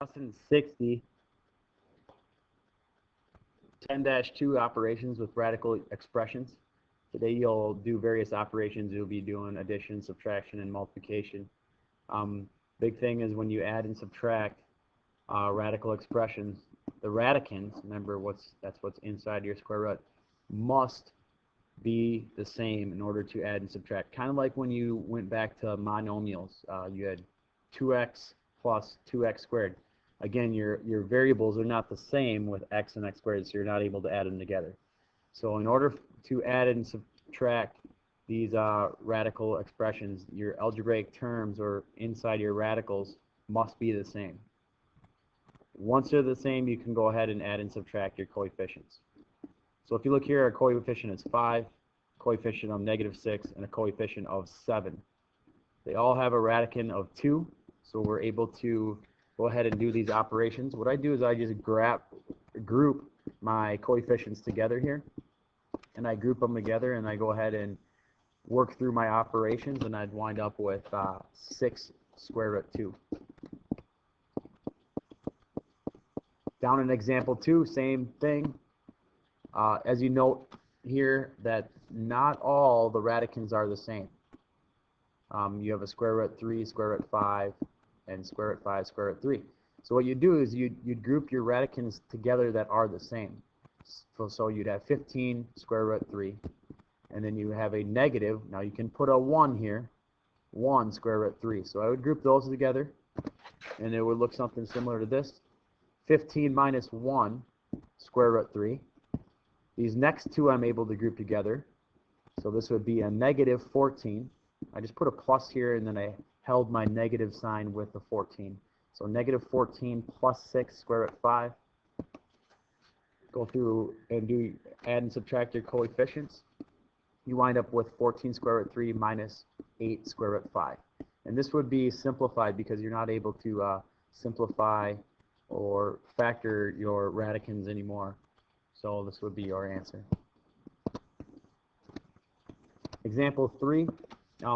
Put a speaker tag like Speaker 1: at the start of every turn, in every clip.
Speaker 1: Lesson 60, 10-2 operations with radical expressions. Today you'll do various operations. You'll be doing addition, subtraction, and multiplication. Big thing is when you add and subtract radical expressions, the radicands, remember that's what's inside your square root, must be the same in order to add and subtract. Kind of like when you went back to monomials. You had 2x plus 2x squared. Again, your variables are not the same with x and x squared, so you're not able to add them together. So in order to add and subtract these radical expressions, your algebraic terms or inside your radicals must be the same. Once they're the same, you can go ahead and add and subtract your coefficients. So if you look here, our coefficient is 5, coefficient of -6, and a coefficient of 7. They all have a radicand of 2, so we're able to go ahead and do these operations. What I do is I just group my coefficients together here, and I group them together, and I go ahead and work through my operations, and I'd wind up with 6 square root 2. Down in example 2, same thing. As you note here, that not all the radicands are the same. You have a square root 3, square root 5, and square root 5, square root 3. So what you do is you'd group your radicands together that are the same. So you'd have 15 square root 3, and then you have a negative. Now you can put a 1 here, 1 square root 3. So I would group those together, and it would look something similar to this. 15 minus 1 square root 3. These next two I'm able to group together. So this would be a negative 14. I just put a plus here, and then I held my negative sign with the 14. So negative 14 plus 6 square root 5. Go through and do add and subtract your coefficients. You wind up with 14 square root 3 minus 8 square root 5. And this would be simplified because you're not able to simplify or factor your radicands anymore. So this would be your answer. Example 3.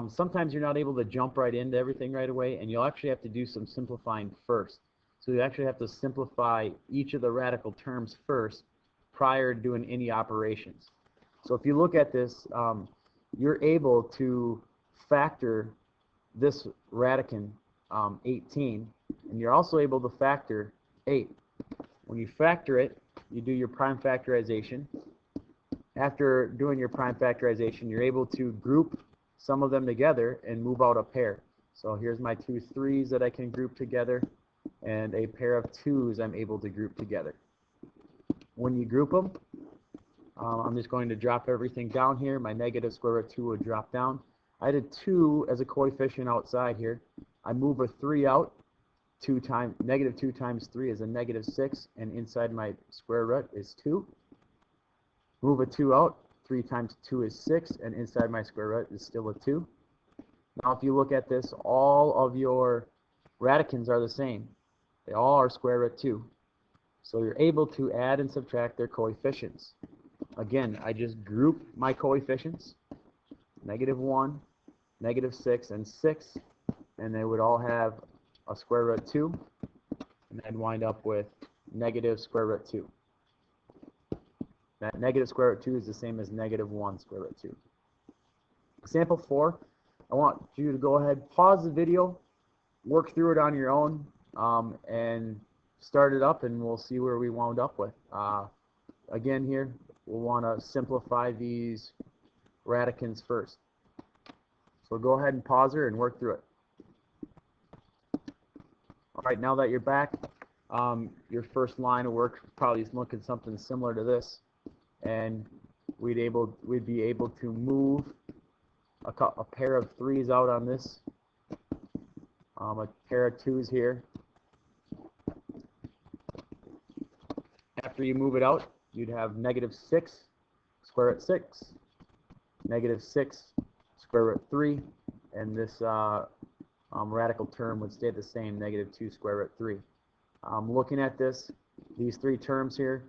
Speaker 1: Sometimes you're not able to jump right into everything right away, and you'll actually have to do some simplifying first. So you actually have to simplify each of the radical terms first prior to doing any operations. So if you look at this, you're able to factor this radicand 18, and you're also able to factor 8. When you factor it, you do your prime factorization. After doing your prime factorization, you're able to group some of them together and move out a pair. So here's my 2 3s that I can group together, and a pair of 2s I'm able to group together. When you group them, I'm just going to drop everything down here. My negative square root 2 would drop down. I had a 2 as a coefficient outside here. I move a 3 out. Negative 2 times 3 is a negative 6, and inside my square root is 2. Move a 2 out. 3 times 2 is 6, and inside my square root is still a 2. Now if you look at this, all of your radicands are the same. They all are square root 2. So you're able to add and subtract their coefficients. Again, I just group my coefficients, negative 1, negative 6, and 6, and they would all have a square root 2, and I'd wind up with negative square root 2. That negative square root 2 is the same as negative 1 square root 2. Example 4, I want you to go ahead, pause the video, work through it on your own, and start it up, and we'll see where we wound up with. Again here, we'll want to simplify these radicands first. So go ahead and pause her and work through it. All right, now that you're back, your first line of work probably is looking something similar to this, and we'd be able to move a pair of 3s out on this, a pair of 2s here. After you move it out, you'd have negative 6 square root 6, negative 6 square root 3, and this radical term would stay the same, negative 2 square root 3. Looking at this, these 3 terms here,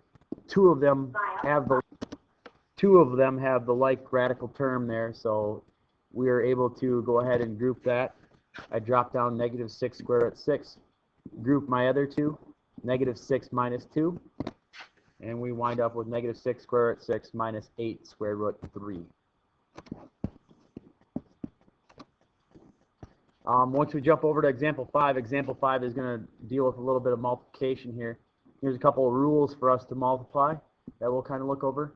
Speaker 1: two of them have the like radical term there, so we are able to go ahead and group that. I drop down negative 6 square root 6. group my other two, negative 6 minus 2, and we wind up with negative 6 square root 6 minus 8 square root 3. Once we jump over to example 5 is going to deal with a little bit of multiplication here. Here's a couple of rules for us to multiply that we'll kind of look over.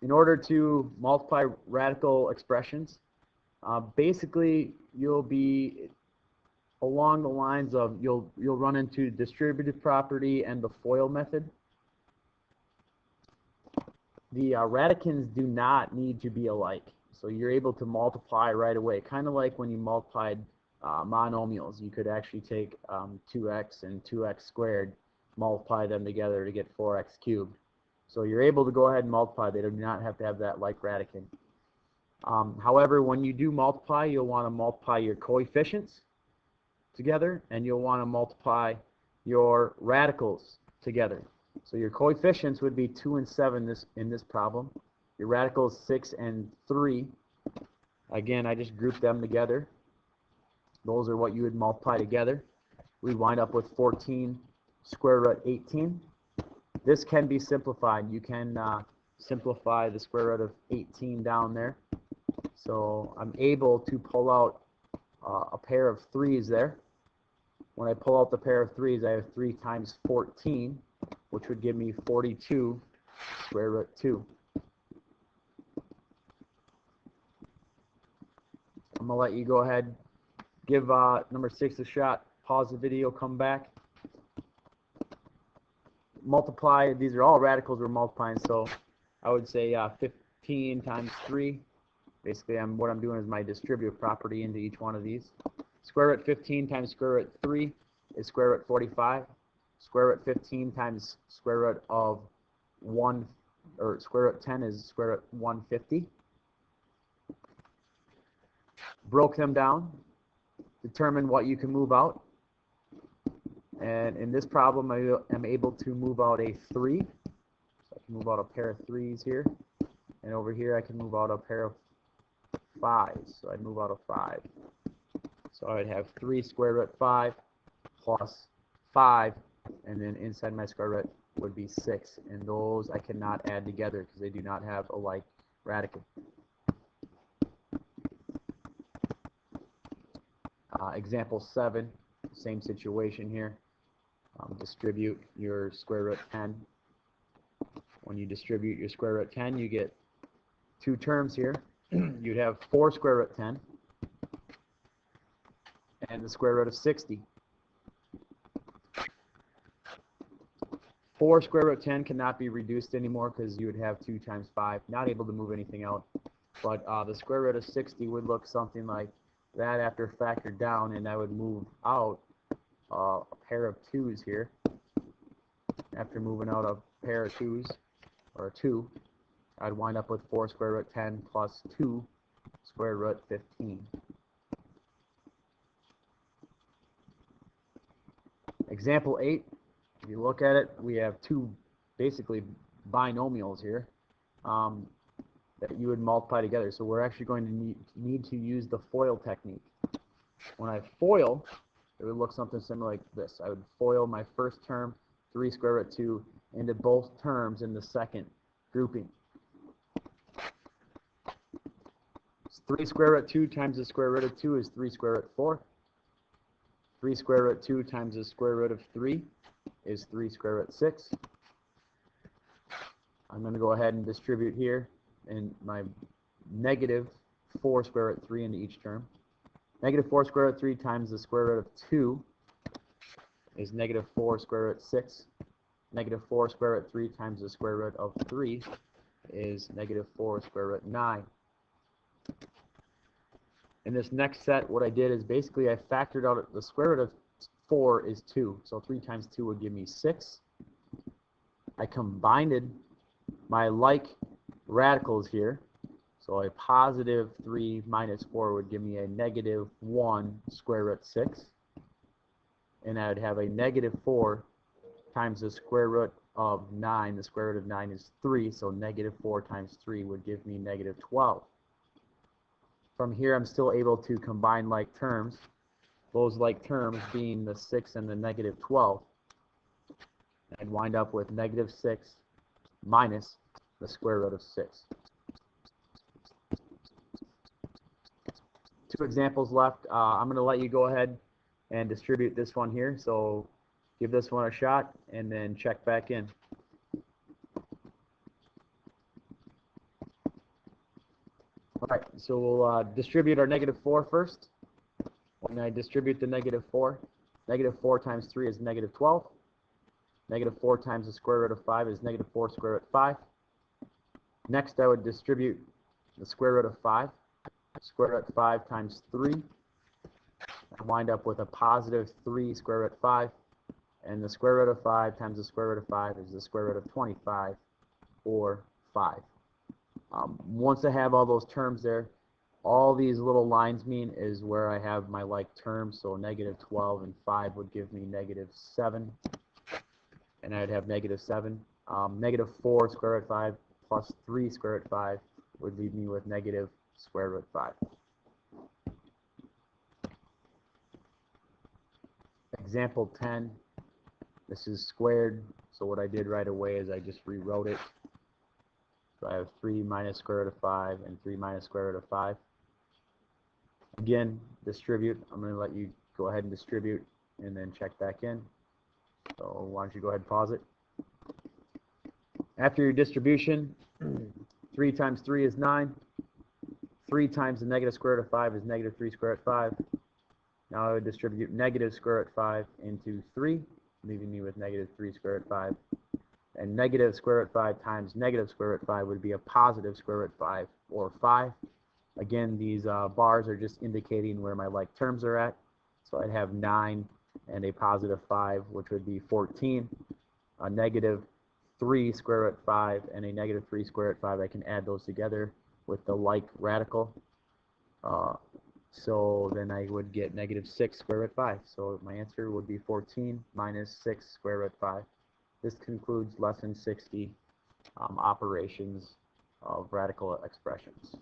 Speaker 1: In order to multiply radical expressions, basically you'll be along the lines of you'll run into distributive property and the FOIL method. The radicands do not need to be alike, so you're able to multiply right away, kind of like when you multiplied monomials. You could actually take 2x and 2x squared, multiply them together to get 4x cubed. So you're able to go ahead and multiply. They do not have to have that like radicand. However, when you do multiply, you'll want to multiply your coefficients together, and you'll want to multiply your radicals together. So your coefficients would be 2 and 7 in this problem. Your radicals 6 and 3. Again, I just grouped them together. Those are what you would multiply together. We wind up with 14 square root 18. This can be simplified. You can simplify the square root of 18 down there. So I'm able to pull out a pair of 3's there. When I pull out the pair of 3's, I have 3 times 14, which would give me 42 square root 2. I'm going to let you go ahead, give number 6 a shot, pause the video, come back. Multiply, these are all radicals we're multiplying, so I would say 15 times 3. Basically, what I'm doing is my distributive property into each one of these. Square root 15 times square root 3 is square root 45. Square root 15 times square root of 1, or square root 10 is square root 150. Broke them down, determine what you can move out. And in this problem, I am able to move out a 3. So I can move out a pair of 3's here. And over here, I can move out a pair of 5's. So I'd move out a 5. So I'd have 3 square root 5 plus 5. And then inside my square root would be 6. And those I cannot add together because they do not have a like radicand. Example 7, same situation here. Distribute your square root 10. When you distribute your square root 10, you get 2 terms here. You'd have 4 square root 10 and the square root of 60. 4 square root 10 cannot be reduced anymore because you would have 2 times 5, not able to move anything out. But the square root of 60 would look something like that after factored down, and I would move out a pair of 2's here. After moving out a pair of 2's, or a 2, I'd wind up with 4 square root 10 plus 2 square root 15. Example 8, if you look at it, we have 2 basically binomials here that you would multiply together. So we're actually going to need to use the FOIL technique. When I FOIL, it would look something similar like this. I would FOIL my first term, 3 square root 2, into both terms in the second grouping. 3 square root 2 times the square root of 2 is 3 square root 4. 3 square root 2 times the square root of 3 is 3 square root 6. I'm going to go ahead and distribute here in my negative 4 square root 3 into each term. Negative 4 square root 3 times the square root of 2 is negative 4 square root 6. Negative 4 square root 3 times the square root of 3 is negative 4 square root 9. In this next set, what I did is basically I factored out the square root of 4 is 2. So 3 times 2 would give me 6. I combined my like radicals here. So a positive 3 minus 4 would give me a negative 1 square root 6. And I would have a negative 4 times the square root of 9. The square root of 9 is 3, so negative 4 times 3 would give me negative 12. From here, I'm still able to combine like terms. those like terms being the 6 and the negative 12, I'd wind up with negative 6 minus the square root of 6. Two examples left. I'm going to let you go ahead and distribute this one here. So give this one a shot and then check back in. All right, so we'll distribute our negative 4 first. When I distribute the negative 4 times 3 is negative 12. Negative 4 times the square root of 5 is negative 4 square root of 5. Next, I would distribute the square root of 5. Square root of 5 times 3. I wind up with a positive 3 square root of 5. And the square root of 5 times the square root of 5 is the square root of 25, or 5. Once I have all those terms there, all these little lines mean is where I have my like terms. So negative 12 and 5 would give me negative 7. And I'd have negative 7. Negative 4 square root of 5 plus 3 square root of 5 would leave me with negative square root of 5. Example 10. This is squared. So what I did right away is I just rewrote it. So I have 3 minus square root of 5 and 3 minus square root of 5. Again, distribute. I'm going to let you go ahead and distribute and then check back in. So why don't you go ahead and pause it. After your distribution, 3 times 3 is 9. 3 times the negative square root of 5 is negative 3 square root of 5. Now I would distribute negative square root of 5 into 3, leaving me with negative 3 square root of 5. And negative square root of 5 times negative square root of 5 would be a positive square root of 5, or 5. Again, these bars are just indicating where my like terms are at. So I'd have 9 and a positive 5, which would be 14. A negative 3 square root of 5 and a negative 3 square root of 5, I can add those together with the like radical. So then I would get negative 6 square root of 5. So my answer would be 14 minus 6 square root of 5. This concludes lesson 60, operations of radical expressions.